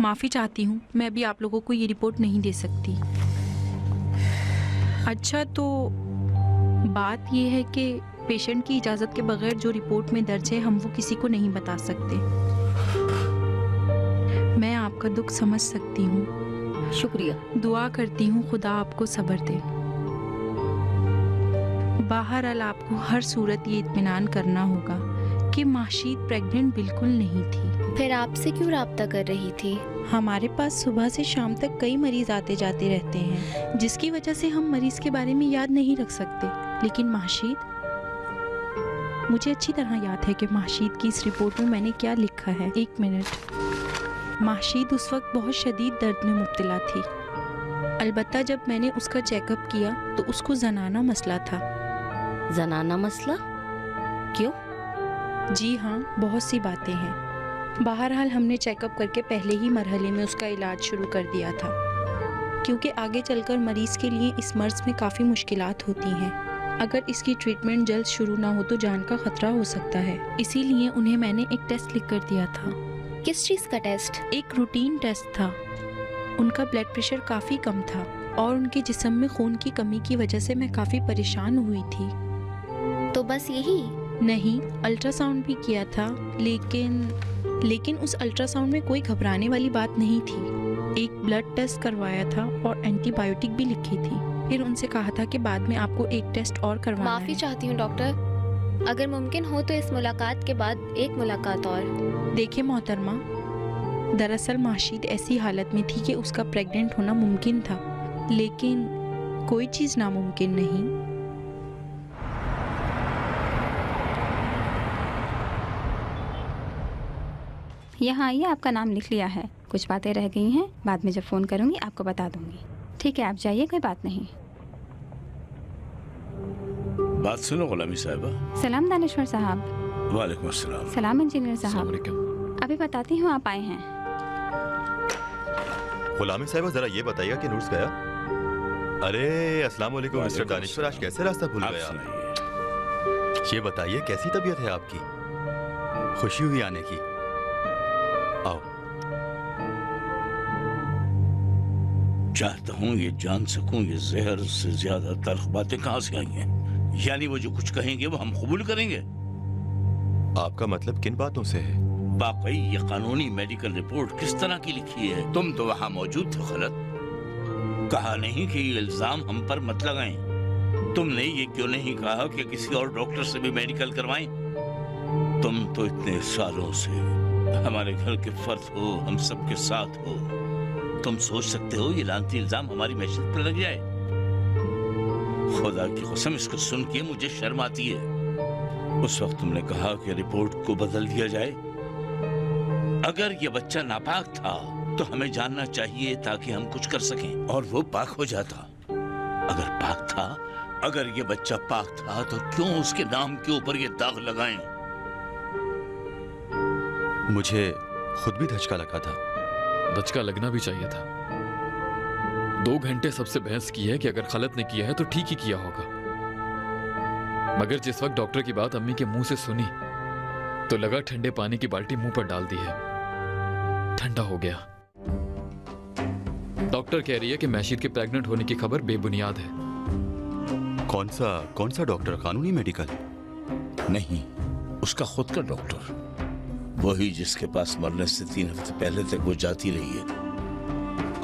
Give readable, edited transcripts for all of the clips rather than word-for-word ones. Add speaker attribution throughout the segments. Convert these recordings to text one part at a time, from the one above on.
Speaker 1: माफ़ी चाहती हूँ, मैं अभी आप लोगों को ये रिपोर्ट नहीं दे सकती। अच्छा, तो बात ये है कि पेशेंट की इजाज़त के बगैर जो रिपोर्ट में दर्ज है हम वो किसी को नहीं बता सकते। मैं आपका दुख समझ सकती हूँ।
Speaker 2: शुक्रिया।
Speaker 1: दुआ करती हूँ खुदा आपको सब्र दे। बहरहाल आपको हर सूरत ये इत्मीनान करना होगा कि माशीद प्रेग्नेंट बिल्कुल नहीं थी।
Speaker 3: फिर आपसे क्यों राब्ता कर रही थी?
Speaker 1: हमारे पास सुबह से शाम तक कई मरीज आते जाते रहते हैं, जिसकी वजह से हम मरीज के बारे में याद नहीं रख सकते। लेकिन माशीद, मुझे अच्छी तरह याद है कि माशीद की इस रिपोर्ट में मैंने क्या लिखा है। एक मिनट। माशीद उस वक्त बहुत शदीद दर्द में मुब्तला थी। अलबत्ता जब मैंने उसका चेकअप किया तो उसको जनाना मसला था।
Speaker 2: जनाना मसला? क्यों?
Speaker 1: जी हाँ, बहुत सी बातें हैं। बहरहाल हमने चेकअप करके पहले ही मरहले में उसका इलाज शुरू कर दिया था, क्योंकि आगे चलकर मरीज़ के लिए इस मर्ज़ में काफ़ी मुश्किलात होती हैं। अगर इसकी ट्रीटमेंट जल्द शुरू ना हो तो जान का ख़तरा हो सकता है। इसीलिए उन्हें मैंने एक टेस्ट लिख कर दिया था।
Speaker 3: किस चीज़ का टेस्ट?
Speaker 1: एक रूटीन टेस्ट था। उनका ब्लड प्रेशर काफ़ी कम था और उनके जिस्म में खून की कमी की वजह से मैं काफ़ी परेशान हुई थी।
Speaker 3: तो बस यही?
Speaker 1: नहीं, अल्ट्रासाउंड भी किया था, लेकिन उस अल्ट्रासाउंड में कोई घबराने वाली बात नहीं थी। एक ब्लड टेस्ट करवाया था और एंटीबायोटिक भी लिखी थी। फिर उनसे कहा था कि बाद में आपको एक टेस्ट और करवाना है।
Speaker 3: माफ़ी चाहती हूँ डॉक्टर, अगर मुमकिन हो तो इस मुलाकात के बाद एक मुलाकात और।
Speaker 1: देखिए मोहतरमा, दरअसल माशीद ऐसी हालत में थी कि उसका प्रेग्नेंट होना मुमकिन था, लेकिन कोई चीज़ नामुमकिन नहीं।
Speaker 4: यहाँ आइए, आपका नाम लिख लिया है। कुछ बातें रह गई हैं, बाद में जब फ़ोन करूँगी आपको बता दूँगी। ठीक है, आप जाइए, कोई बात नहीं।
Speaker 5: बात सुनो गुलामी साहिबा।
Speaker 4: सलाम दानिश्वर साहब।
Speaker 5: वालेकुम अस्सलाम।
Speaker 4: सलाम इंजीनियर साहब। अभी बताती हूँ, आप आए हैं।
Speaker 6: गुलामी साहिबा, जरा ये बताइएगा कि नूर्स गया? अरे अस्सलाम वालेकुम मिस्टर दानिश्वर, आज कैसे रास्ता भूल गए आप? ये बताइए कैसी तबीयत है आपकी? खुशी हुई आने की। आओ।
Speaker 5: चाहता हूँ ये जान सकूं ये जहर से ज्यादा तल्ख बातें कहाँ से आई हैं। यानी वो जो कुछ कहेंगे वो हम कबूल करेंगे।
Speaker 6: आपका मतलब किन बातों से है?
Speaker 5: वाकई ये कानूनी मेडिकल रिपोर्ट किस तरह की लिखी है? तुम तो वहाँ मौजूद थे खलत। कहा नहीं कि ये इल्जाम हम पर मत लगाएं। तुमने ये क्यों नहीं कहा कि किसी और डॉक्टर से भी मेडिकल करवाएं? तुम तो इतने सालों से हमारे घर के फर्द हो, हम सबके साथ हो। तुम सोच सकते हो ये लानती इल्जाम हमारी मैशत पर लग जाए? खुदा की कसम, इसको सुन के मुझे शर्म आती है। उस वक्त तुमने कहा कि रिपोर्ट को बदल दिया जाए। अगर ये बच्चा नापाक था तो हमें जानना चाहिए ताकि हम कुछ कर सकें, और वो पाक हो जाता। अगर पाक था, अगर ये बच्चा पाक था तो क्यों उसके नाम के ऊपर ये दाग लगाएं?
Speaker 6: मुझे खुद भी धचका लगा था।
Speaker 7: धचका लगना भी चाहिए था। 2 घंटे सबसे बहस की है कि अगर गलत ने किया है तो ठीक ही किया होगा, मगर जिस वक्त डॉक्टर की बात अम्मी के मुंह से सुनी तो लगा ठंडे पानी की बाल्टी मुंह पर डाल दी है। ठंडा हो गया। डॉक्टर कह रही है कि मैशीद के प्रेग्नेंट होने की खबर बेबुनियाद है।
Speaker 6: कौन सा डॉक्टर? कानूनी मेडिकल?
Speaker 5: नहीं, उसका खुद का डॉक्टर, वही जिसके पास मरने से 3 हफ्ते पहले तक वो जाती रही है।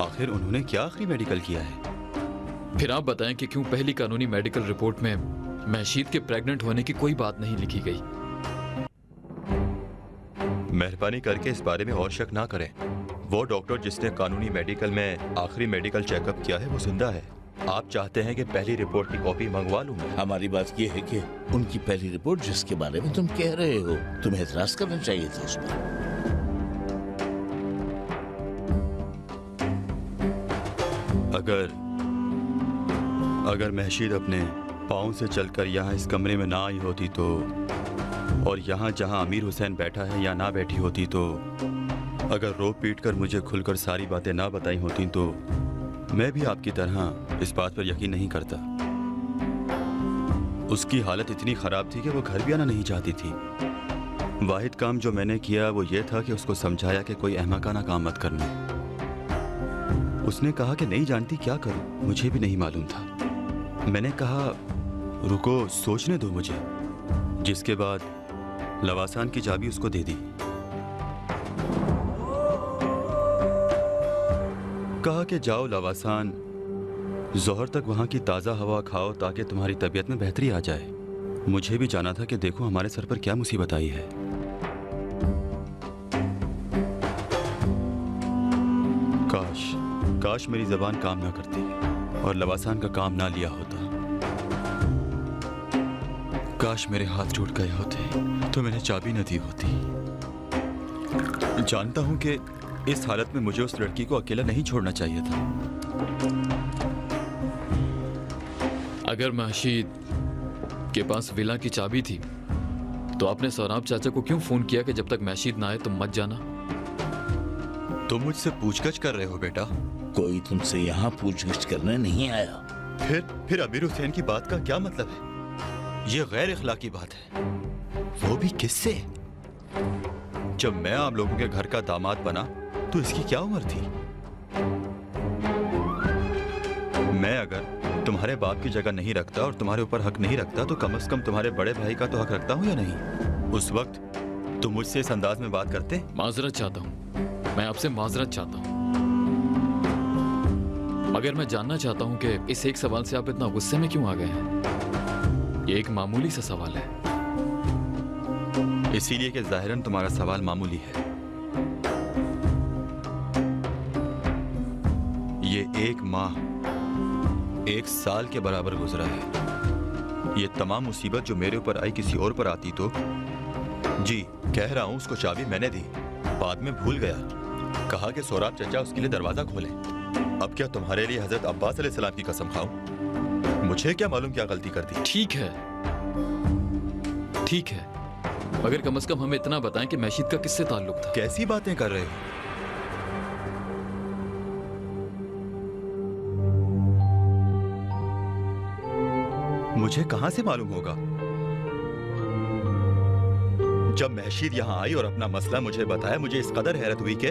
Speaker 6: आखिर उन्होंने क्या आखिरी मेडिकल किया है?
Speaker 7: फिर आप बताएं कि क्यों पहली कानूनी मेडिकल रिपोर्ट में मैशीद के प्रेग्नेंट होने की कोई बात नहीं लिखी गई।
Speaker 6: मेहरबानी करके इस बारे में और शक ना करें। वो डॉक्टर जिसने कानूनी मेडिकल में आखिरी मेडिकल चेकअप किया है वो जिंदा है। आप चाहते हैं कि पहली रिपोर्ट की कॉपी मंगवा लूं मैं?
Speaker 5: हमारी बात यह है कि उनकी पहली रिपोर्ट जिसके बारे में तुम कह रहे हो, तुम्हें एतराज करना चाहिए था उस पर।
Speaker 6: अगर महशीद अपने पाँव से चलकर यहाँ इस कमरे में ना आई होती तो, और यहाँ जहाँ अमीर हुसैन बैठा है या ना बैठी होती तो, अगर रो पीट कर मुझे खुलकर सारी बातें ना बताई होती तो मैं भी आपकी तरह इस बात पर यकीन नहीं करता। उसकी हालत इतनी ख़राब थी कि वो घर भी आना नहीं चाहती थी। वाहिद काम जो मैंने किया वो ये था कि उसको समझाया कि कोई अहमकाना काम मत करना। उसने कहा कि नहीं जानती, क्या करूं, मुझे भी नहीं मालूम था। मैंने कहा रुको, सोचने दो मुझे। जिसके बाद लवासान की चाबी उसको दे दी। कहा कि जाओ लवासान, जोहर तक वहां की ताज़ा हवा खाओ ताकि तुम्हारी तबीयत में बेहतरी आ जाए। मुझे भी जाना था कि देखो हमारे सर पर क्या मुसीबत आई है। काश मेरी जबान काम ना करती और लवासान का काम ना लिया होता। काश मेरे हाथ टूट गए होते तो मैंने चाबी न दी होती। जानता हूं कि इस हालत में मुझे उस लड़की को अकेला नहीं छोड़ना चाहिए था।
Speaker 7: अगर महशीद के पास विला की चाबी थी तो आपने सौराब चाचा को क्यों फोन किया कि जब तक महशीद ना आए तुम मत जाना?
Speaker 6: तुम मुझसे पूछगछ कर रहे हो बेटा?
Speaker 5: कोई तुमसे यहाँ पूछगिछ करने नहीं आया।
Speaker 6: फिर अमीर हुसैन की बात का क्या मतलब है? ये गैर इखलाकी बात है, वो भी किससे? जब मैं आम लोगों के घर का दामाद बना तो इसकी क्या उम्र थी? मैं अगर तुम्हारे बाप की जगह नहीं रखता और तुम्हारे ऊपर हक नहीं रखता तो कम से कम तुम्हारे बड़े भाई का तो हक रखता हूं या नहीं? उस वक्त तुम मुझसे इस अंदाज में बात करते?
Speaker 7: माजरत चाहता हूँ, मैं आपसे माजरत चाहता हूँ, मगर मैं जानना चाहता हूँ कि इस एक सवाल से आप इतना गुस्से में क्यों आ गए हैं? ये एक मामूली सा सवाल है।
Speaker 6: इसीलिए कि जाहिरन तुम्हारा सवाल मामूली है। ये 1 माह 1 साल के बराबर गुजरा है। ये तमाम मुसीबत जो मेरे ऊपर आई किसी और पर आती तो जी कह रहा हूं, उसको चाबी मैंने दी, बाद में भूल गया। कहा कि सोराब चचा उसके लिए दरवाजा खोले। अब क्या तुम्हारे लिए हजरत अब्बास अलैहिस्सलाम की कसम खाऊं? मुझे क्या मालूम क्या गलती कर दी।
Speaker 7: ठीक है, मगर कम से कम हमें इतना बताएं कि महशीद का किससे ताल्लुक था?
Speaker 6: कैसी बातें कर रहे हो? मुझे कहां से मालूम होगा? जब महशीद यहां आई और अपना मसला मुझे बताया, मुझे इस कदर हैरत हुई कि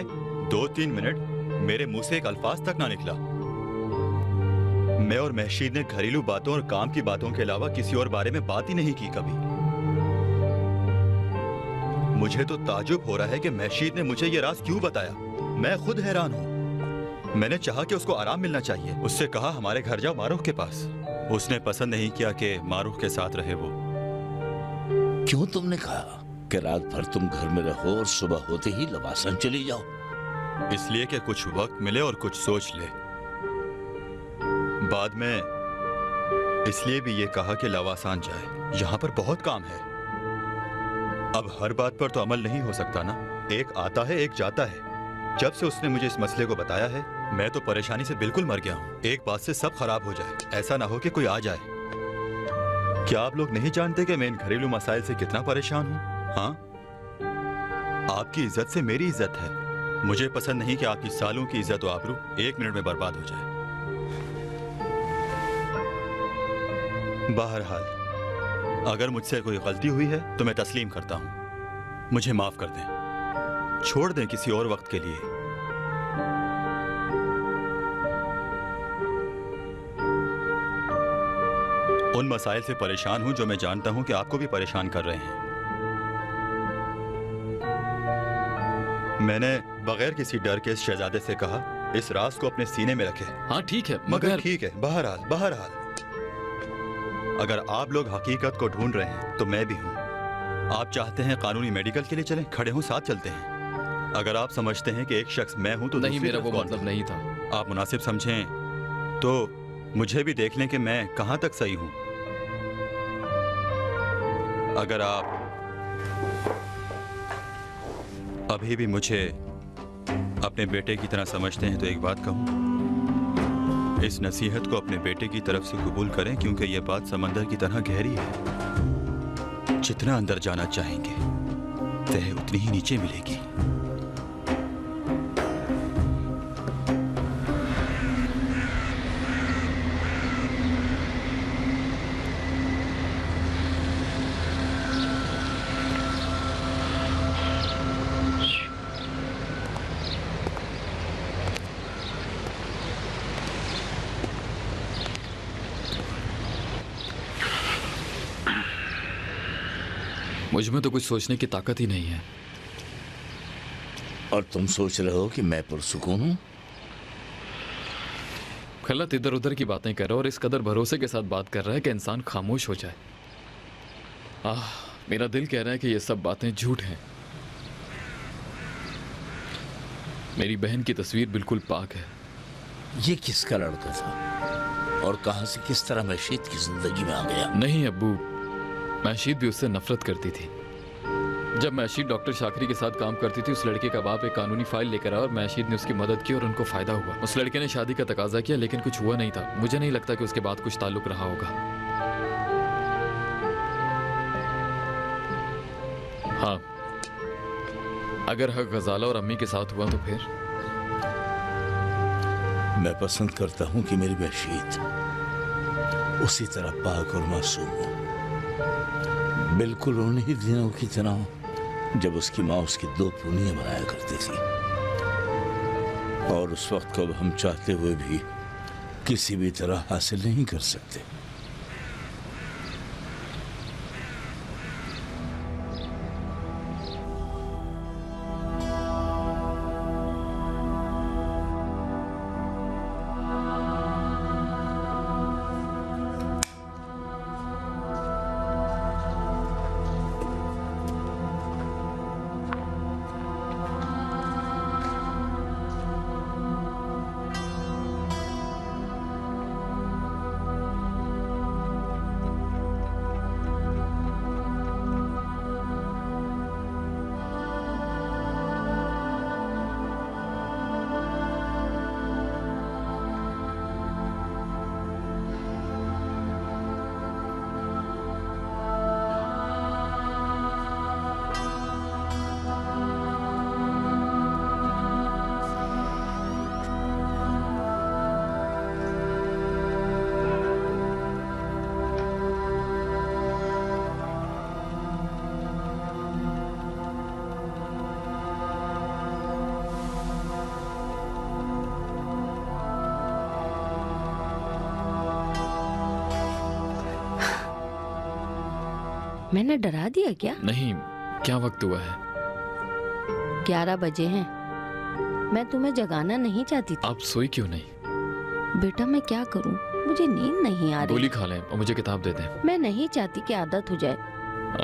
Speaker 6: 2-3 मिनट मेरे मुंह से एक अल्फाज तक ना निकला। मैं और महशीद ने घरेलू बातों और काम की बातों के अलावा किसी और बारे में बात ही नहीं की कभी। मुझे तो ताजुब हो रहा है कि महशीद ने मुझे ये राज क्यों बताया। मैं खुद हैरान हूं। मैंने चाहा कि उसको आराम मिलना चाहिए, उससे कहा हमारे घर जाओ मारूफ के पास। उसने पसंद नहीं किया कि मारूफ के साथ रहे वो।
Speaker 5: क्यों तुमने कहा कि रात भर तुम घर में रहो और सुबह होते ही लवासन चली जाओ?
Speaker 6: इसलिए कि कुछ वक्त मिले और कुछ सोच ले। बाद में इसलिए भी ये कहा कि लवासान जाए, यहां पर बहुत काम है। अब हर बात पर तो अमल नहीं हो सकता ना, एक आता है एक जाता है। जब से उसने मुझे इस मसले को बताया है मैं तो परेशानी से बिल्कुल मर गया हूं। एक बात से सब खराब हो जाए, ऐसा ना हो कि कोई आ जाए। क्या आप लोग नहीं जानते कि मैं इन घरेलू मसाइल से कितना परेशान हूं? हाँ, आपकी इज्जत से मेरी इज्जत है। मुझे पसंद नहीं कि आपकी सालों की इज्जत और आबरू 1 मिनट में बर्बाद हो जाए। बहरहाल अगर मुझसे कोई गलती हुई है तो मैं तस्लीम करता हूं। मुझे माफ कर दें, छोड़ दें किसी और वक्त के लिए। उन मसाइल से परेशान हूं जो मैं जानता हूं कि आपको भी परेशान कर रहे हैं। मैंने बगैर किसी डर के इस शहजादे से कहा इस राज को अपने सीने में रखे।
Speaker 7: हाँ ठीक है,
Speaker 6: मगर ठीक है, बहरहाल अगर आप लोग हकीकत को ढूंढ रहे हैं तो मैं भी हूं। आप चाहते हैं कानूनी मेडिकल के लिए चलें, खड़े हों, साथ चलते हैं। अगर आप समझते हैं कि एक शख्स मैं हूं तो
Speaker 7: नहीं,
Speaker 6: दूसरी
Speaker 7: मेरा
Speaker 6: तरफ
Speaker 7: वो
Speaker 6: कौन
Speaker 7: मतलब
Speaker 6: था?
Speaker 7: नहीं था।
Speaker 6: आप मुनासिब समझें तो मुझे भी देख लें कि मैं कहां तक सही हूं। अगर आप अभी भी मुझे अपने बेटे की तरह समझते हैं तो एक बात कहूं, इस नसीहत को अपने बेटे की तरफ से कबूल करें, क्योंकि यह बात समंदर की तरह गहरी है। जितना अंदर जाना चाहेंगे तह उतनी ही नीचे मिलेगी।
Speaker 7: मुझ में तो कुछ सोचने की ताकत ही नहीं है।
Speaker 5: और तुम सोच रहे हो कि मैं पुरसुकून हूं?
Speaker 7: खलत इधर उधर की बातें कर रहा है और इस कदर भरोसे के साथ बात कर रहा है कि इंसान खामोश हो जाए। मेरा दिल कह रहा है कि ये सब बातें झूठ हैं। मेरी बहन की तस्वीर बिल्कुल पाक है।
Speaker 5: ये किसका लड़का था और कहां से किस तरह मशीद की जिंदगी में आ गया?
Speaker 7: नहीं अब्बू, मशीद भी उससे नफरत करती थी। जब मशीद डॉक्टर शाकरी के साथ काम करती थी, उस लड़के का बाप एक कानूनी फाइल लेकर आया और मशीद ने उसकी मदद की और उनको फायदा हुआ। उस लड़के ने शादी का तकाजा किया लेकिन कुछ हुआ नहीं था। मुझे नहीं लगता कि उसके बाद कुछ ताल्लुक रहा होगा। हाँ, अगर हक गजाला और अम्मी के साथ हुआ तो फिर?
Speaker 5: मैं पसंद करता हूं कि मेरी मशीद उसी तरह पाक और मासूम हो, बिल्कुल उन्हीं दिनों की तरह जब उसकी माँ उसकी 2 पूनियां बनाया करती थी, और उस वक्त को अब हम चाहते हुए भी किसी भी तरह हासिल नहीं कर सकते।
Speaker 2: मैंने डरा दिया क्या?
Speaker 7: नहीं, क्या वक्त हुआ है?
Speaker 2: 11 बजे हैं। मैं तुम्हें जगाना नहीं चाहती थी।
Speaker 7: आप सोई क्यों नहीं?
Speaker 2: बेटा मैं क्या करूं, मुझे नींद नहीं आ रही।
Speaker 7: गोली खा लें और मुझे किताब दे दें।
Speaker 2: मैं नहीं चाहती कि आदत हो जाए।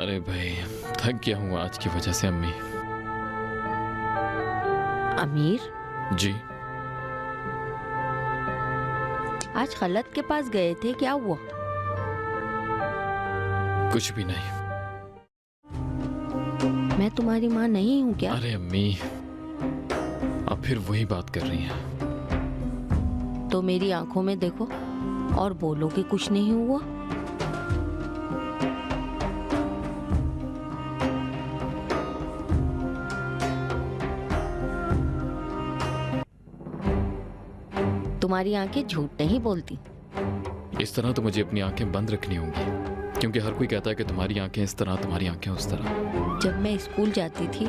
Speaker 7: अरे भाई, थक गया हूँ आज की वजह से अम्मी।
Speaker 2: अमीर
Speaker 7: जी,
Speaker 2: आज खलत के पास गए थे, क्या हुआ?
Speaker 7: कुछ भी नहीं।
Speaker 2: मैं तुम्हारी माँ नहीं हूँ क्या?
Speaker 7: अरे अम्मी, आप फिर वही बात कर रही हैं।
Speaker 2: तो मेरी आंखों में देखो और बोलो कि कुछ नहीं हुआ। तुम्हारी आंखें झूठ नहीं बोलती।
Speaker 7: इस तरह तो मुझे अपनी आंखें बंद रखनी होंगी, क्योंकि हर कोई कहता है कि तुम्हारी आंखें इस तरह, तुम्हारी आंखें उस तरह।
Speaker 2: जब मैं स्कूल जाती थी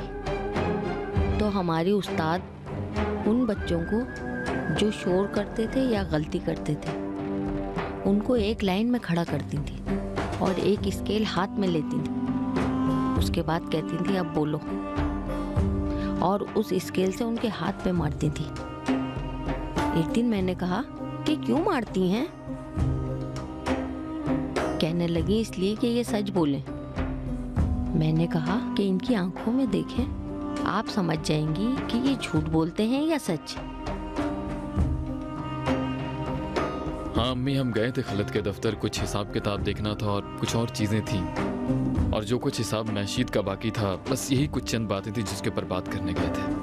Speaker 2: तो हमारी उस्ताद उन बच्चों को जो शोर करते थे या गलती करते थे उनको एक लाइन में खड़ा करती थी और एक स्केल हाथ में लेती थी। उसके बाद कहती थी अब बोलो, और उस स्केल से उनके हाथ पे मारती थी। एक दिन मैंने कहा कि क्यों मारती हैं? कहने लगी इसलिए कि ये सच बोलें। मैंने कहा कि इनकी आंखों में देखें, आप समझ जाएंगी कि ये झूठ बोलते हैं या सच।
Speaker 7: हाँ अम्मी, हम गए थे खलत के दफ्तर, कुछ हिसाब किताब देखना था और कुछ और चीजें थी, और जो कुछ हिसाब मशीद का बाकी था, बस यही कुछ चंद बातें थी जिसके ऊपर बात करने गए थे।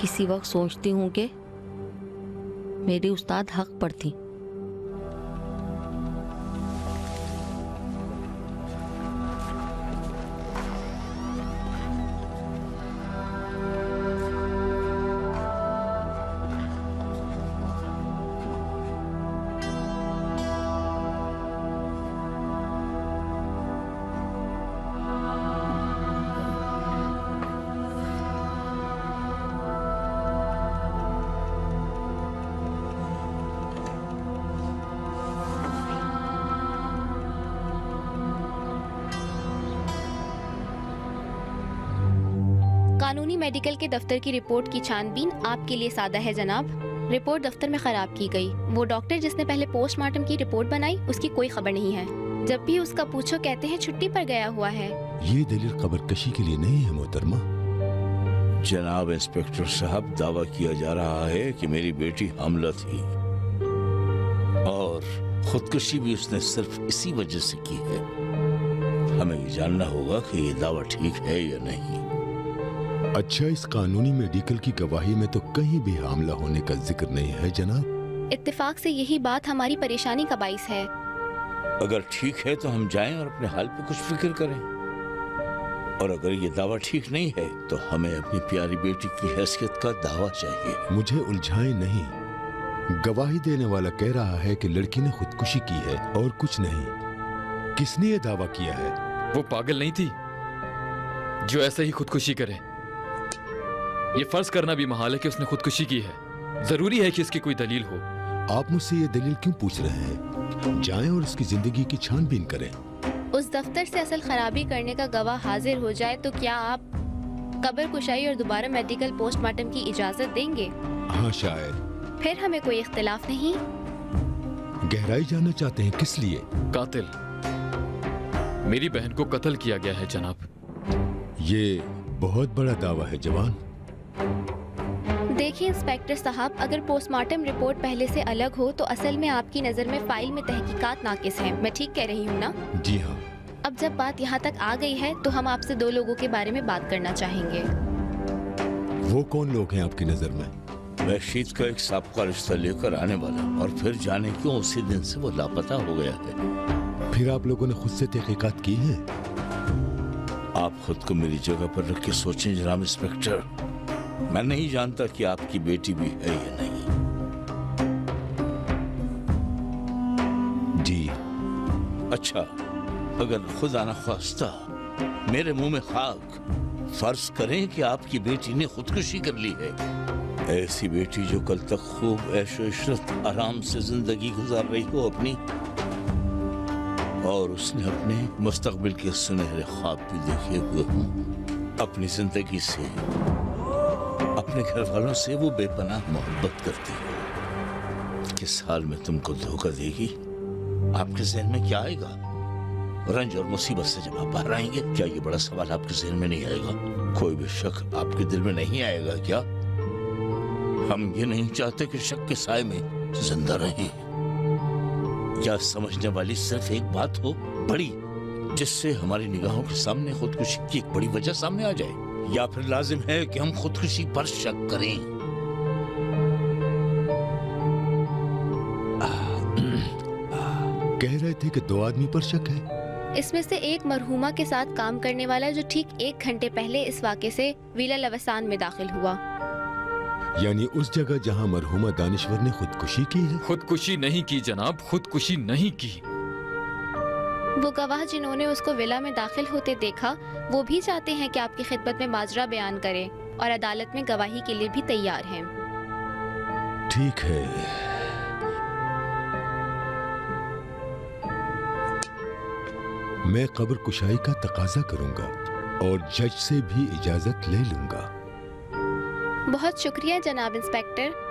Speaker 2: किसी वक्त सोचती हूँ कि मेरी उस्ताद हक पर थी।
Speaker 3: कानूनी मेडिकल के दफ्तर की रिपोर्ट की छानबीन आपके लिए सादा है जनाब। रिपोर्ट दफ्तर में खराब की गई। वो डॉक्टर जिसने पहले पोस्टमार्टम की रिपोर्ट बनाई उसकी कोई खबर नहीं है। जब भी उसका पूछो कहते हैं छुट्टी पर गया हुआ है।
Speaker 8: ये दलील कब्रकशी के लिए नहीं है मोहतरमा।
Speaker 5: जनाब इंस्पेक्टर साहब, दावा किया जा रहा है कि मेरी बेटी हमला थी और खुदकुशी भी उसने सिर्फ इसी वजह से की है। हमें ये जानना होगा कि ये दावा ठीक है या नहीं।
Speaker 8: अच्छा, इस कानूनी मेडिकल की गवाही में तो कहीं भी हमला होने का जिक्र नहीं है जनाब।
Speaker 3: इत्तेफाक से यही बात हमारी परेशानी का बाइस है।
Speaker 5: अगर ठीक है तो हम जाएं और अपने हाल पे कुछ फिक्र करें, और अगर ये दावा ठीक नहीं है तो हमें अपनी प्यारी बेटी की हैसियत का दावा चाहिए।
Speaker 8: मुझे उलझाए नहीं। गवाही देने वाला कह रहा है कि लड़की ने खुदकुशी की है और कुछ नहीं। किसने ये दावा किया है?
Speaker 7: वो पागल नहीं थी जो ऐसे ही खुदकुशी करे। ये फर्ज करना भी महाल है कि उसने खुदकुशी की है। जरूरी है कि इसकी कोई दलील हो।
Speaker 8: आप मुझसे ये दलील क्यों पूछ रहे हैं? जाएं और उसकी जिंदगी की छानबीन करें।
Speaker 3: उस दफ्तर से असल खराबी करने का गवाह हाजिर हो जाए तो क्या आप कब्र कुशाई और दोबारा मेडिकल पोस्टमार्टम की इजाजत देंगे?
Speaker 8: हाँ शायद।
Speaker 3: फिर हमें कोई इख्तिलाफ नहीं।
Speaker 8: गहराई जानना चाहते हैं, किस लिए?
Speaker 7: कातिल मेरी बहन को कत्ल किया गया है जनाब।
Speaker 8: ये बहुत बड़ा दावा है जवान।
Speaker 3: देखिए इंस्पेक्टर साहब, अगर पोस्टमार्टम रिपोर्ट पहले से अलग हो तो असल में आपकी नज़र में फाइल में तहकीकात नाकिस हैं। मैं ठीक कह रही हूँ ना?
Speaker 8: जी हाँ।
Speaker 3: अब जब बात यहाँ तक आ गई है तो हम आपसे 2 लोगों के बारे में बात करना चाहेंगे।
Speaker 8: वो कौन लोग हैं आपकी नजर में?
Speaker 5: मशीद का एक साबका रिश्ता लेकर आने वाला, और फिर जाने क्यों उसी दिन से वो लापता हो गया है।
Speaker 8: फिर आप लोगों ने खुद से तहकीकात की है?
Speaker 5: आप खुद को मेरी जगह पर रख के सोचें जनाब इंस्पेक्टर। मैं नहीं जानता कि आपकी बेटी भी है या नहीं।
Speaker 8: जी।
Speaker 5: अच्छा, अगर खुदा न ख्वास्ता मेरे मुंह में खाक, फर्ज करें कि आपकी बेटी ने खुदकुशी कर ली है। ऐसी बेटी जो कल तक खूब ऐशो इशरत आराम से जिंदगी गुजार रही हो अपनी, और उसने अपने मुस्तकबिल के सुनहरे ख्वाब भी देखे हुए हों। अपनी जिंदगी से, अपने घर वालों से वो बेपनाह मोहब्बत करती है। किस हाल में तुमको धोखा देगी, आपके ज़हन में क्या आएगा? रंज और मुसीबत से जब आप बाहर आएंगे, क्या ये बड़ा सवाल आपके ज़हन में नहीं आएगा? कोई भी शक आपके दिल में नहीं आएगा क्या? हम ये नहीं चाहते कि शक के साए में जिंदा रहें। क्या समझने वाली सिर्फ एक बात हो बड़ी, जिससे हमारी निगाहों के सामने खुदकुशी की एक बड़ी वजह सामने आ जाए, या फिर लाजिम है कि हम खुदकुशी पर शक करें?
Speaker 8: कह रहे थे कि 2 आदमी पर शक है।
Speaker 3: इसमें से एक मरहूमा के साथ काम करने वाला जो ठीक 1 घंटे पहले इस वाक़े से विला लवसान में दाखिल हुआ।
Speaker 8: यानी उस जगह जहां मरहूमा दानिश्वर ने खुदकुशी की है।
Speaker 7: खुदकुशी नहीं की जनाब, खुदकुशी नहीं की।
Speaker 3: वो गवाह जिन्होंने उसको विला में दाखिल होते देखा, वो भी चाहते हैं कि आपकी खिदमत में माजरा बयान करें और अदालत में गवाही के लिए भी तैयार हैं।
Speaker 8: ठीक है। मैं कब्र कुशाई का तकाजा करूंगा और जज से भी इजाजत ले लूंगा।
Speaker 3: बहुत शुक्रिया जनाब इंस्पेक्टर।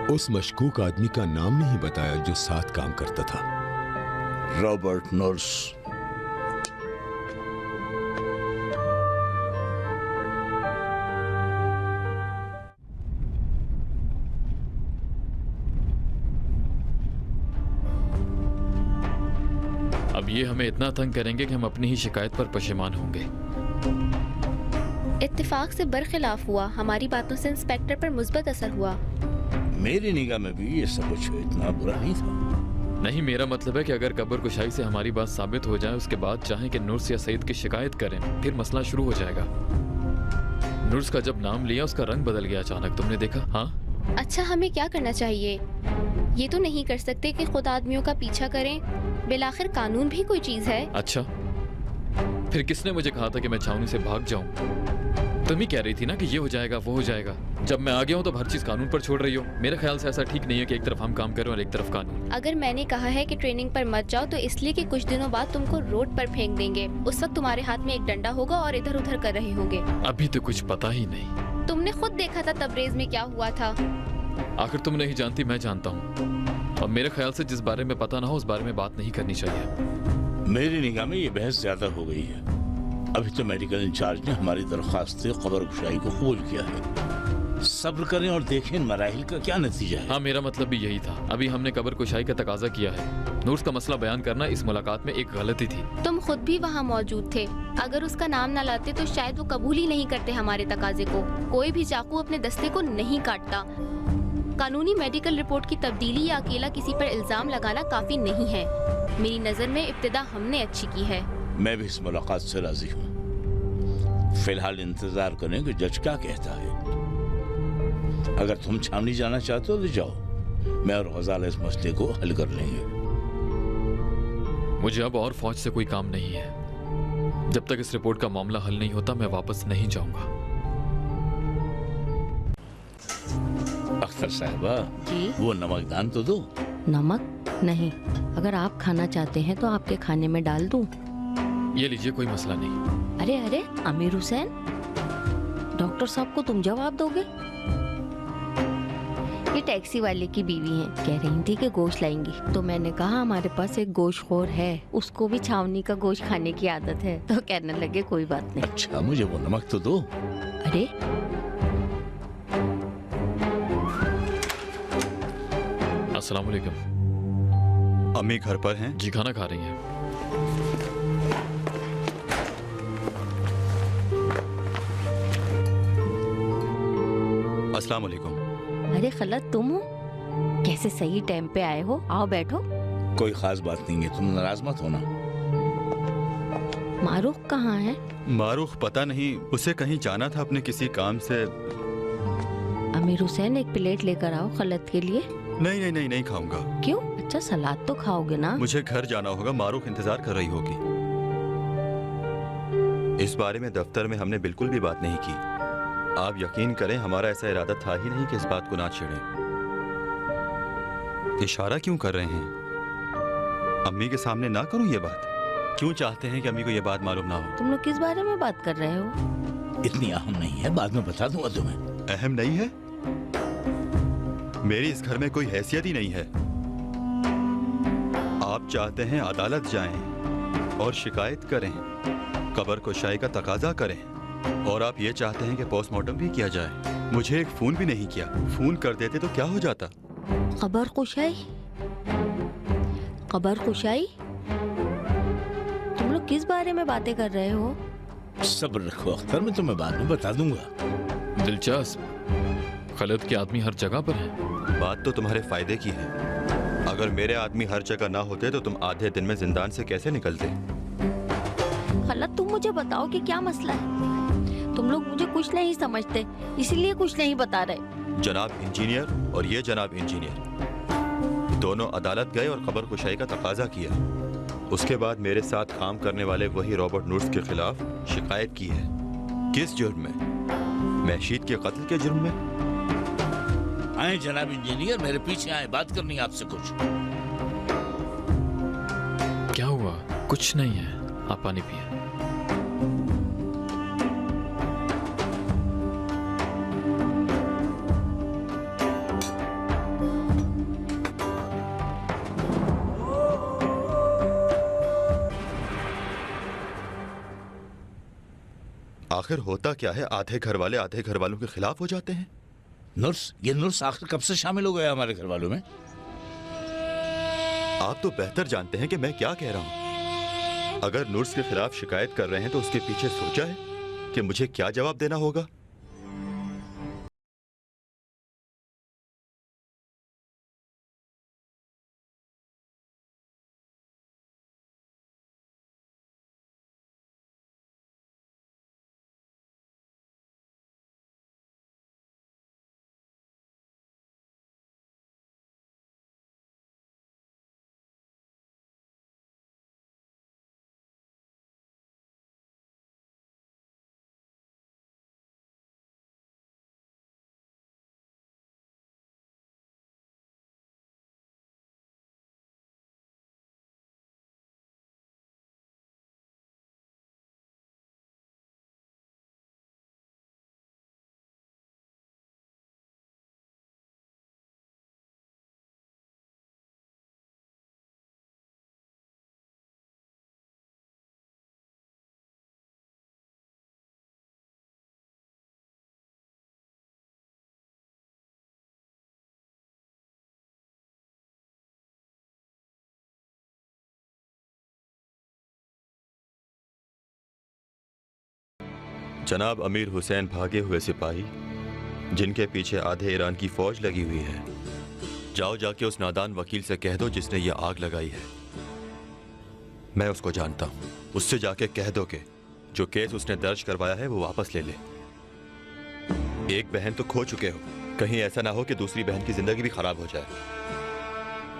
Speaker 8: उस मशकूक आदमी का नाम नहीं बताया जो साथ काम करता था।
Speaker 5: Robert Norse.
Speaker 7: अब ये हमें इतना तंग करेंगे कि हम अपनी ही शिकायत पर पशेमान होंगे।
Speaker 3: इत्तेफाक से बरखिलाफ हुआ। हमारी बातों से इंस्पेक्टर पर मुस्बत असर हुआ।
Speaker 5: मेरी निगाह में भी ये सब कुछ इतना बुरा नहीं था।
Speaker 7: नहीं, मेरा मतलब है कि अगर कब्र कुशाई से हमारी बात साबित हो जाए, उसके बाद चाहें कि नुर्स या सईद की शिकायत करें, फिर मसला शुरू हो जाएगा। नुर्स का जब नाम लिया उसका रंग बदल गया अचानक, तुमने देखा? हाँ।
Speaker 3: अच्छा, हमें क्या करना चाहिए? ये तो नहीं कर सकते कि खुद आदमियों का पीछा करें। बिलाखिर कानून भी कोई चीज है।
Speaker 7: अच्छा, फिर किसने मुझे कहा था कि मैं छावनी से भाग जाऊं? तुम ही कह रही थी ना कि ये हो जाएगा वो हो जाएगा। जब मैं आ गया हूँ तो हर चीज कानून पर छोड़ रही हो। मेरे ख्याल से ऐसा ठीक नहीं है कि एक तरफ हम काम करें और एक तरफ कानून।
Speaker 3: अगर मैंने कहा है कि ट्रेनिंग पर मत जाओ तो इसलिए कि कुछ दिनों बाद तुमको रोड पर फेंक देंगे। उस वक्त तुम्हारे हाथ में एक डंडा होगा और इधर उधर कर रहे होंगे।
Speaker 7: अभी तो कुछ पता ही नहीं।
Speaker 3: तुमने खुद देखा था तबरेज में क्या हुआ था।
Speaker 7: आखिर तुम नहीं जानती, मैं जानता हूँ। और मेरे ख्याल से जिस बारे में पता ना हो उस बारे में बात नहीं करनी चाहिए।
Speaker 5: मेरी निगाह में ये बहस ज्यादा हो गई है। अभी तो मेडिकल इंचार्ज ने हमारी दरख्वास्त से खबर गुशाई को कबूल किया है। सब्र करें और देखें इन मराहिल का क्या नतीजा है।
Speaker 7: हाँ, मेरा मतलब भी यही था। अभी हमने कब्र कुशाई का तकाजा किया है। नूर्स का मसला बयान करना इस मुलाकात में एक गलती थी।
Speaker 3: तुम खुद भी वहाँ मौजूद थे। अगर उसका नाम न लाते तो शायद वो कबूल ही नहीं करते हमारे तकाजे को। कोई भी चाकू अपने दस्ते को नहीं काटता। कानूनी मेडिकल रिपोर्ट की तब्दीली या अकेला किसी पर इल्जाम लगाना काफी नहीं है। मेरी नजर में इब्तिदा हमने अच्छी की है।
Speaker 5: मैं भी इस मुलाकात से राजी हूँ। फिलहाल इंतजार करें कि जज क्या कहता है। अगर तुम छावनी जाना चाहते हो तो जाओ। मैं और गजाला इस मसले को हल कर लेंगे।
Speaker 7: मुझे अब और फौज से कोई काम नहीं है। जब तक इस रिपोर्ट का मामला हल नहीं होता मैं वापस नहीं जाऊंगा।
Speaker 5: अख्तर साहिबा,
Speaker 2: जी।
Speaker 5: वो नमकदान तो दो।
Speaker 2: नमक नहीं, अगर आप खाना चाहते हैं तो आपके खाने में डाल दूं।
Speaker 7: ये लीजिए, कोई मसला नहीं।
Speaker 2: अरे अरे अमीर हुसैन, डॉक्टर साहब को तुम जवाब दोगे? ये टैक्सी वाले की बीवी हैं, कह रही थी कि गोश्त लाएंगी। तो मैंने कहा हमारे पास एक गोश्तखोर है, उसको भी छावनी का गोश्त खाने की आदत है। तो कहने लगे कोई बात नहीं।
Speaker 5: अच्छा, मुझे वो नमक तो दो।
Speaker 2: अरे
Speaker 7: अस्सलाम वालेकुम।
Speaker 6: अम्मी घर पर हैं?
Speaker 7: जी, खाना खा रही हैं।
Speaker 6: अस्सलाम वालेकुम।
Speaker 2: अरे खलत तुम हो? कैसे सही टाइम पे आए हो। आओ बैठो।
Speaker 5: कोई खास बात नहीं है, तुम नाराज मत होना।
Speaker 2: मारूफ कहाँ है?
Speaker 6: मारूफ पता नहीं, उसे कहीं जाना था अपने किसी काम से।
Speaker 2: अमीर हुसैन एक प्लेट लेकर आओ खलत के लिए।
Speaker 6: नहीं नहीं नहीं, नहीं खाऊंगा।
Speaker 2: क्यों? अच्छा सलाद तो खाओगे ना?
Speaker 6: मुझे घर जाना होगा, मारूफ इंतजार कर रही होगी। इस बारे में दफ्तर में हमने बिल्कुल भी बात नहीं की। आप यकीन करें हमारा ऐसा इरादा था ही नहीं कि इस बात को ना छेड़ें। इशारा क्यों कर रहे हैं? अम्मी के सामने ना करूं ये बात? क्यों चाहते हैं कि अम्मी को ये बात मालूम ना हो?
Speaker 2: तुम लोग किस बारे में बात कर रहे हो?
Speaker 5: इतनी अहम नहीं है, बाद में बता दूंगा तुम्हें।
Speaker 6: अहम नहीं है? मेरी इस घर में कोई हैसियत ही नहीं है। आप चाहते हैं अदालत जाएं और शिकायत करें, कब्र कुशाई का तकाजा करें, और आप ये चाहते हैं कि पोस्टमार्टम भी किया जाए। मुझे एक फोन भी नहीं किया। फोन कर देते तो क्या हो जाता?
Speaker 2: कब्र कुशाई? कब्र कुशाई? तुम लोग किस बारे में बातें कर रहे हो?
Speaker 5: सब्र रखो अख्तर, मैं तुम्हें बाद में बता दूंगा।
Speaker 7: दिलचस्प। खलत के आदमी हर जगह पर हैं।
Speaker 6: बात तो तुम्हारे फायदे की है। अगर मेरे आदमी हर जगह ना होते तो तुम आधे दिन में जिंदान से कैसे निकलते?
Speaker 2: खलत तुम मुझे बताओ कि क्या मसला है। तुम लोग मुझे कुछ नहीं समझते, इसीलिए कुछ नहीं बता रहे।
Speaker 6: जनाब इंजीनियर और ये जनाब इंजीनियर दोनों अदालत गए और खबर कुशाई का तकाजा किया। उसके बाद मेरे साथ काम करने वाले वही रॉबर्ट नूर्स के खिलाफ शिकायत की है। किस जुर्म में? महशीद के कत्ल के जुर्म में।
Speaker 5: आए जनाब इंजीनियर, मेरे पीछे आए, बात करनी है आपसे कुछ।
Speaker 7: क्या हुआ? कुछ नहीं है, आप पानी पिए।
Speaker 6: आखिर होता क्या है? आधे घर वाले आधे घर वालों के खिलाफ हो जाते हैं।
Speaker 5: ये नुर्स आखिर कब से शामिल हो गया हमारे घर वालों में?
Speaker 6: आप तो बेहतर जानते हैं कि मैं क्या कह रहा हूं। अगर नुर्स के खिलाफ शिकायत कर रहे हैं तो उसके पीछे सोचा है कि मुझे क्या जवाब देना होगा? जनाब अमीर हुसैन भागे हुए सिपाही जिनके पीछे आधे ईरान की फौज लगी हुई है, जाओ जाके उस नादान वकील से कह दो जिसने ये आग लगाई है। मैं उसको जानता हूं। उससे जाके कह दो कि जो केस उसने दर्ज करवाया है वो वापस ले ले। एक बहन तो खो चुके हो, कहीं ऐसा ना हो कि दूसरी बहन की जिंदगी भी खराब हो जाए।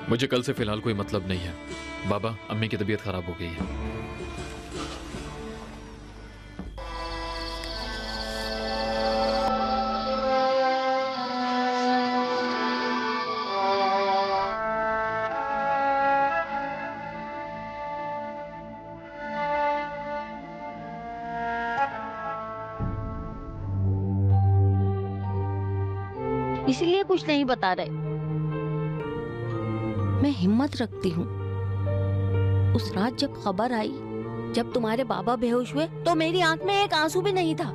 Speaker 7: मुझे कल से फिलहाल कोई मतलब नहीं है बाबा। अम्मी की तबीयत खराब हो गई है।
Speaker 2: इसलिए कुछ नहीं बता रहे। मैं हिम्मत रखती हूँ। उस रात जब खबर आई, जब तुम्हारे बाबा बेहोश हुए, तो मेरी आंख में एक आंसू भी नहीं था।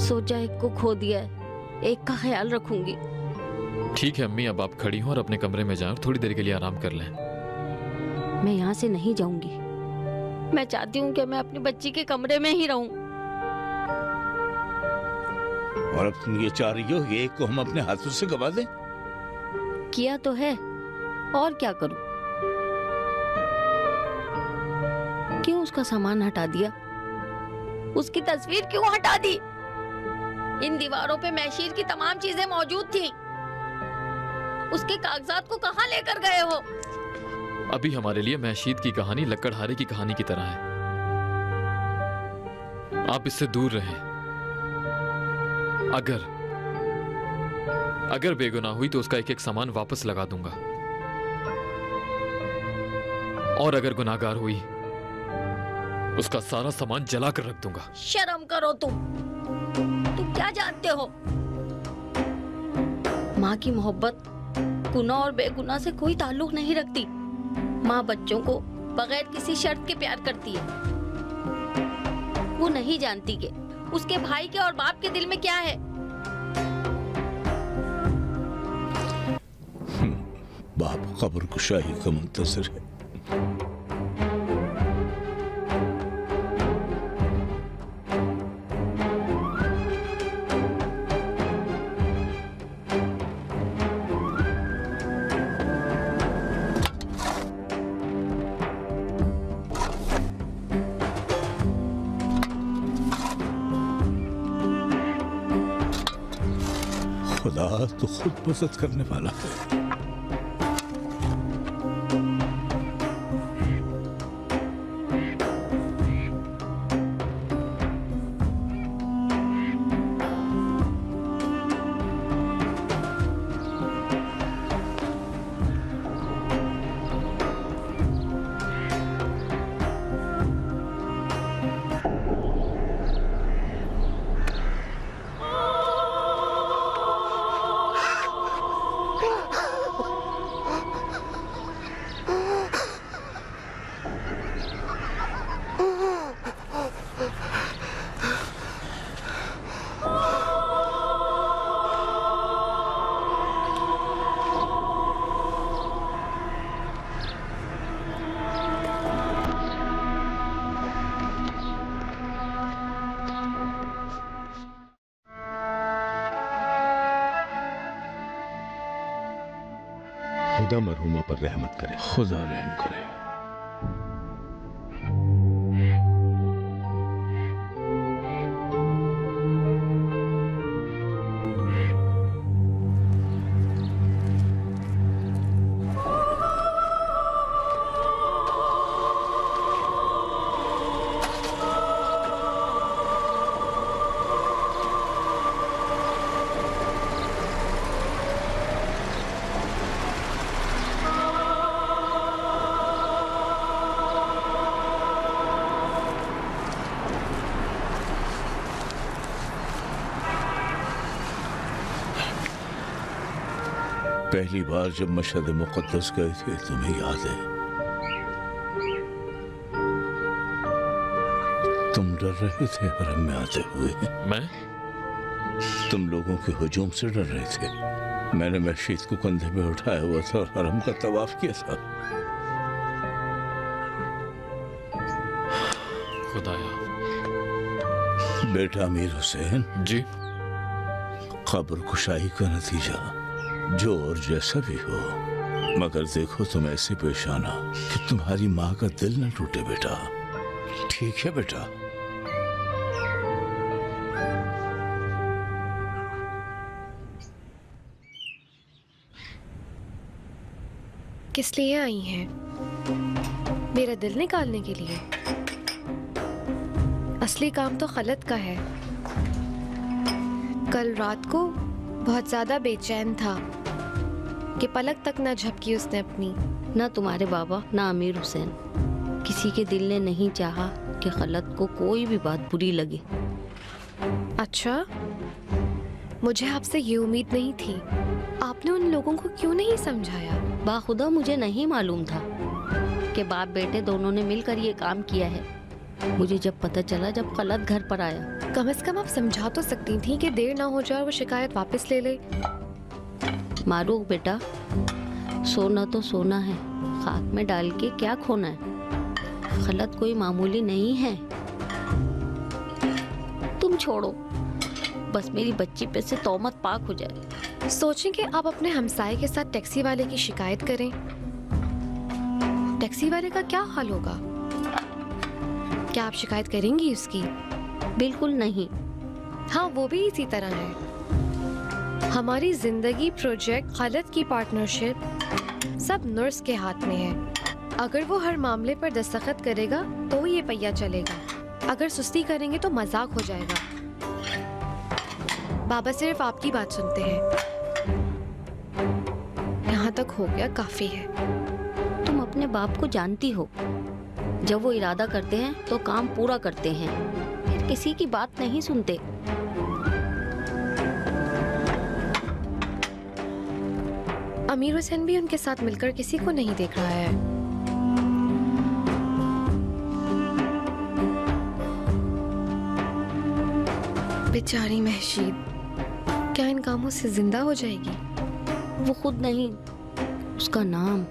Speaker 2: सोचा एक को खो दिया है, एक का ख्याल रखूंगी।
Speaker 7: ठीक है अम्मी, अब आप खड़ी हो और अपने कमरे में जाएं और थोड़ी देर के लिए आराम कर लें।
Speaker 2: मैं यहाँ से नहीं जाऊंगी। मैं चाहती हूँ कि मैं अपनी बच्ची के कमरे में ही रहूं।
Speaker 5: और अब तुम ये चाह रही हो कि एक को हम अपने हाथों से गवा दें?
Speaker 2: किया तो है, और क्या करूं? क्यों उसका सामान हटा दिया? उसकी तस्वीर क्यों हटा दी? इन दीवारों पे मैशीर की तमाम चीजें मौजूद थी। उसके कागजात को कहां लेकर गए हो?
Speaker 7: अभी हमारे लिए महशीद की कहानी लकड़हारे की कहानी की तरह है। आप इससे दूर रहें। अगर बेगुनाह हुई तो उसका एक एक सामान वापस लगा दूंगा, और अगर गुनाहगार हुई उसका सारा सामान जला कर रख दूंगा।
Speaker 2: शर्म करो तुम क्या जानते हो? माँ की मोहब्बत गुनाह और बेगुनाह से कोई ताल्लुक नहीं रखती। माँ बच्चों को बगैर किसी शर्त के प्यार करती है। वो नहीं जानती कि उसके भाई के और बाप के दिल में क्या है।
Speaker 5: बाप कब्र कुशाई का मुंतज़िर है। खुदा तो खुद मदद करने वाला है।
Speaker 8: खुदा मरहुमा पर रहमत करे।
Speaker 5: खुदा रहम करे। पहली बार जब मशहद मुक़द्दस गए थे, तुम्हें याद है? तुम डर रहे थे हरम में आते हुए।
Speaker 7: मैं?
Speaker 5: तुम लोगों के हुजूम से डर रहे थे। मैंने मस्जिद को कंधे पे उठाया हुआ था और हरम का तवाफ किया था।
Speaker 7: खुदाया,
Speaker 5: बेटा अमीर हुसैन,
Speaker 7: जी।
Speaker 5: खबर कुशाई का नतीजा जो और जैसा भी हो, मगर देखो तुम ऐसे पेश आना कि तुम्हारी माँ का दिल न टूटे बेटा। ठीक है बेटा?
Speaker 9: किस लिए आई हैं? मेरा दिल निकालने के लिए? असली काम तो खलत का है। कल रात को बहुत ज्यादा बेचैन था कि पलक तक न झपकी उसने अपनी।
Speaker 2: ना तुम्हारे बाबा ना अमीर हुसैन, किसी के दिल ने नहीं चाहा कि खलत को कोई भी बात बुरी लगे।
Speaker 9: अच्छा, मुझे आपसे ये उम्मीद नहीं थी। आपने उन लोगों को क्यों नहीं समझाया?
Speaker 2: बाखुदा मुझे नहीं मालूम था कि बाप बेटे दोनों ने मिलकर ये काम किया है। मुझे जब पता चला जब खलत घर पर आया।
Speaker 9: कम से कम आप समझा तो सकती थी कि देर ना हो जाए और वो शिकायत वापस ले ले।
Speaker 2: मारूक बेटा, सोना तो सोना है, खाक में डाल के क्या खोना है। खलत कोई मामूली नहीं है। तुम छोड़ो, बस मेरी बच्ची पे से तौमत पाक हो जाए।
Speaker 9: सोचें कि आप अपने हमसाये के साथ टैक्सी वाले की शिकायत करें। टैक्सी वाले का क्या हाल होगा? क्या आप शिकायत करेंगी उसकी?
Speaker 2: बिल्कुल नहीं।
Speaker 9: हाँ, वो भी इसी तरह है। हमारी जिंदगी, प्रोजेक्ट, खलत की पार्टनरशिप सब नर्स के हाथ में है। अगर वो हर मामले पर दस्तखत करेगा तो ये पहिया चलेगा। अगर सुस्ती करेंगे तो मजाक हो जाएगा। बाबा सिर्फ आपकी बात सुनते हैं। यहाँ तक हो गया काफी है।
Speaker 2: तुम अपने बाप को जानती हो, जब वो इरादा करते हैं तो काम पूरा करते हैं, फिर किसी की बात नहीं सुनते।
Speaker 9: अमीर हुसैन भी उनके साथ मिलकर किसी को नहीं देख रहा है। बेचारी महशीद, क्या इन कामों से जिंदा हो जाएगी?
Speaker 2: वो खुद नहीं, उसका नाम।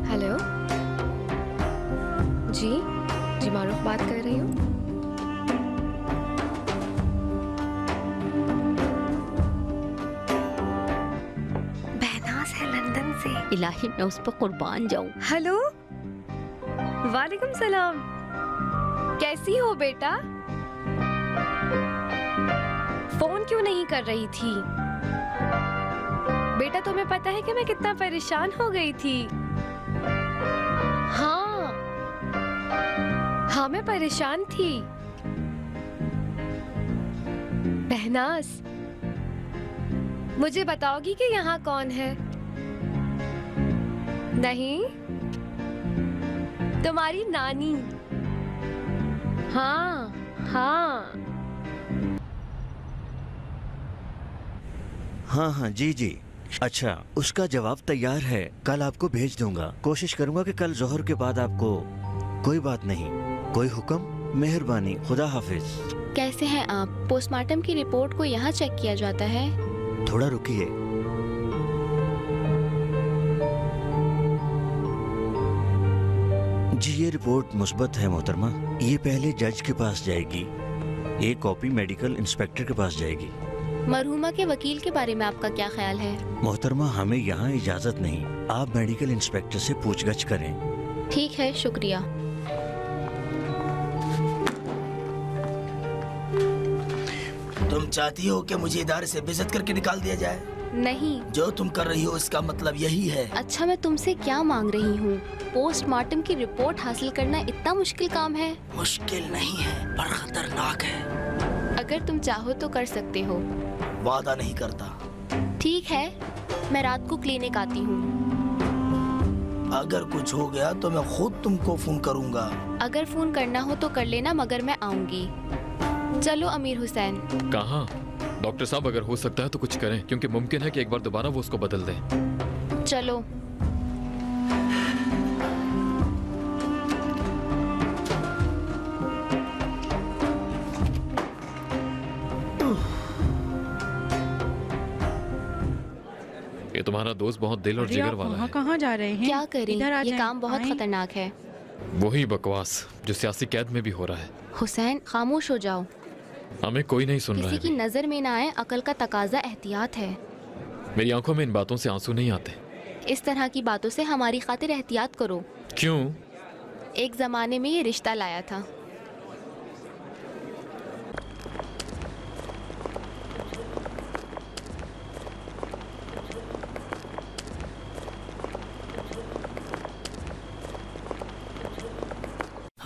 Speaker 9: हेलो जी, जी मारूफ बात कर रही हूँ। बहनाज है लंदन से।
Speaker 2: इलाही मैं उस पर कुर्बान जाऊं।
Speaker 9: हेलो, वालेकुम सलाम। कैसी हो बेटा? फोन क्यों नहीं कर रही थी? बेटा तुम्हें पता है कि मैं कितना परेशान हो गई थी। हाँ हाँ, मैं परेशान थी। बहनाज, मुझे बताओगी कि यहाँ कौन है? नहीं, तुम्हारी नानी। हाँ हाँ
Speaker 10: हाँ हाँ, जी जी। अच्छा, उसका जवाब तैयार है, कल आपको भेज दूंगा। कोशिश करूंगा कि कल जोहर के बाद आपको। कोई बात नहीं, कोई हुक्म। मेहरबानी, खुदा हाफिज।
Speaker 3: कैसे हैं आप? पोस्टमार्टम की रिपोर्ट को यहाँ चेक किया जाता है।
Speaker 10: थोड़ा रुकिए। जी, ये रिपोर्ट मुस्बत है मोहतरमा। ये पहले जज के पास जाएगी, एक कॉपी मेडिकल इंस्पेक्टर के पास जाएगी।
Speaker 3: मरहुमा के वकील के बारे में आपका क्या ख्याल है?
Speaker 10: मोहतरमा, हमें यहाँ इजाजत नहीं। आप मेडिकल इंस्पेक्टर से पूछगछ करें।
Speaker 3: ठीक है, शुक्रिया।
Speaker 11: तुम चाहती हो कि मुझे इदारे से बेइज्जत करके निकाल दिया जाए?
Speaker 3: नहीं।
Speaker 11: जो तुम कर रही हो इसका मतलब यही है।
Speaker 3: अच्छा, मैं तुमसे क्या मांग रही हूँ? पोस्टमार्टम की रिपोर्ट हासिल करना इतना मुश्किल काम है?
Speaker 11: मुश्किल नहीं है, पर खतरनाक है।
Speaker 3: अगर तुम चाहो तो कर सकते हो।
Speaker 11: वादा नहीं करता।
Speaker 3: ठीक है, मैं रात को क्लिनिक आती हूँ।
Speaker 11: अगर कुछ हो गया तो मैं खुद तुमको फोन करूँगा।
Speaker 3: अगर फोन करना हो तो कर लेना, मगर मैं आऊंगी। चलो अमीर हुसैन।
Speaker 7: कहाँ? डॉक्टर साहब, अगर हो सकता है तो कुछ करें, क्योंकि मुमकिन है कि एक बार दोबारा वो उसको बदल दें।
Speaker 3: चलो।
Speaker 7: तुम्हारा दोस्त बहुत दिल और
Speaker 1: अरे
Speaker 7: जिगर
Speaker 1: आप
Speaker 7: वाला
Speaker 1: वहाँ
Speaker 7: है।
Speaker 1: कहाँ जा रहे हैं?
Speaker 3: क्या करें,
Speaker 1: इधर आ
Speaker 3: ये
Speaker 1: जाएं,
Speaker 3: काम बहुत
Speaker 1: आएं।
Speaker 3: खतरनाक है।
Speaker 7: वही बकवास जो सियासी कैद में भी हो रहा है।
Speaker 3: हुसैन, खामोश हो जाओ।
Speaker 7: हमें कोई नहीं सुन रहा
Speaker 3: किसी
Speaker 7: है
Speaker 3: की
Speaker 7: अभी।
Speaker 3: नजर में ना आए, अकल का तकाजा एहतियात है।
Speaker 7: मेरी आंखों में इन बातों से आंसू नहीं आते।
Speaker 3: इस तरह की बातों से हमारी खातिर एहतियात करो।
Speaker 7: क्यों?
Speaker 3: एक जमाने में ये रिश्ता लाया था।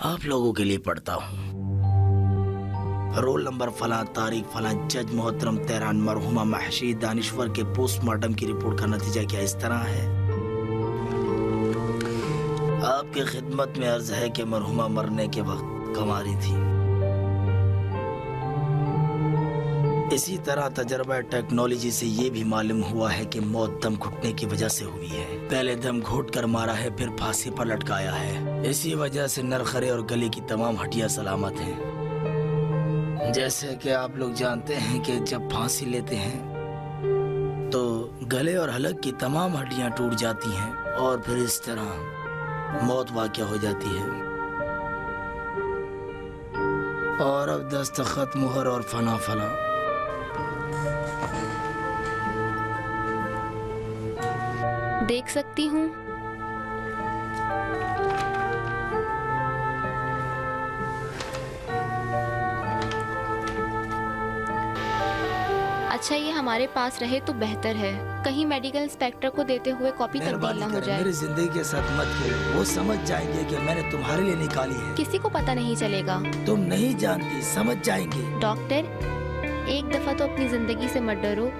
Speaker 11: आप लोगों के लिए पढ़ता हूँ। रोल नंबर फला, तारीख फला, जज मोहतरम तेहरान, मरहुमा महशीद दानिश्वर के पोस्टमार्टम की रिपोर्ट का नतीजा क्या इस तरह है? आपके खिदमत में अर्ज है कि मरहुमा मरने के वक्त कंवारी थी। इसी तरह तजर्बा टेक्नोलॉजी से ये भी मालूम हुआ है कि मौत दम घुटने की वजह से हुई है। पहले दम घोट कर मारा है, फिर फांसी पर लटकाया है। इसी वजह से नरखरे और गले की तमाम हड्डियां सलामत हैं। जैसे कि आप लोग जानते हैं कि जब फांसी लेते हैं तो गले और हलक की तमाम हड्डियां टूट जाती हैं और फिर इस तरह मौत वाक़या हो जाती है। और अब दस्तखत, मुहर और फना फला।
Speaker 3: देख सकती हूँ? अच्छा, ये हमारे पास रहे तो बेहतर है। कहीं मेडिकल इंस्पेक्टर को देते हुए कॉपी तब्दील ना हो जाए।
Speaker 11: मेरी जिंदगी के साथ मत खेलो। वो समझ जाएंगे कि मैंने तुम्हारे लिए निकाली है।
Speaker 3: किसी को पता नहीं चलेगा।
Speaker 11: तुम नहीं जानती, समझ जाएंगे।
Speaker 3: डॉक्टर, एक दफा तो अपनी जिंदगी से मत डरो।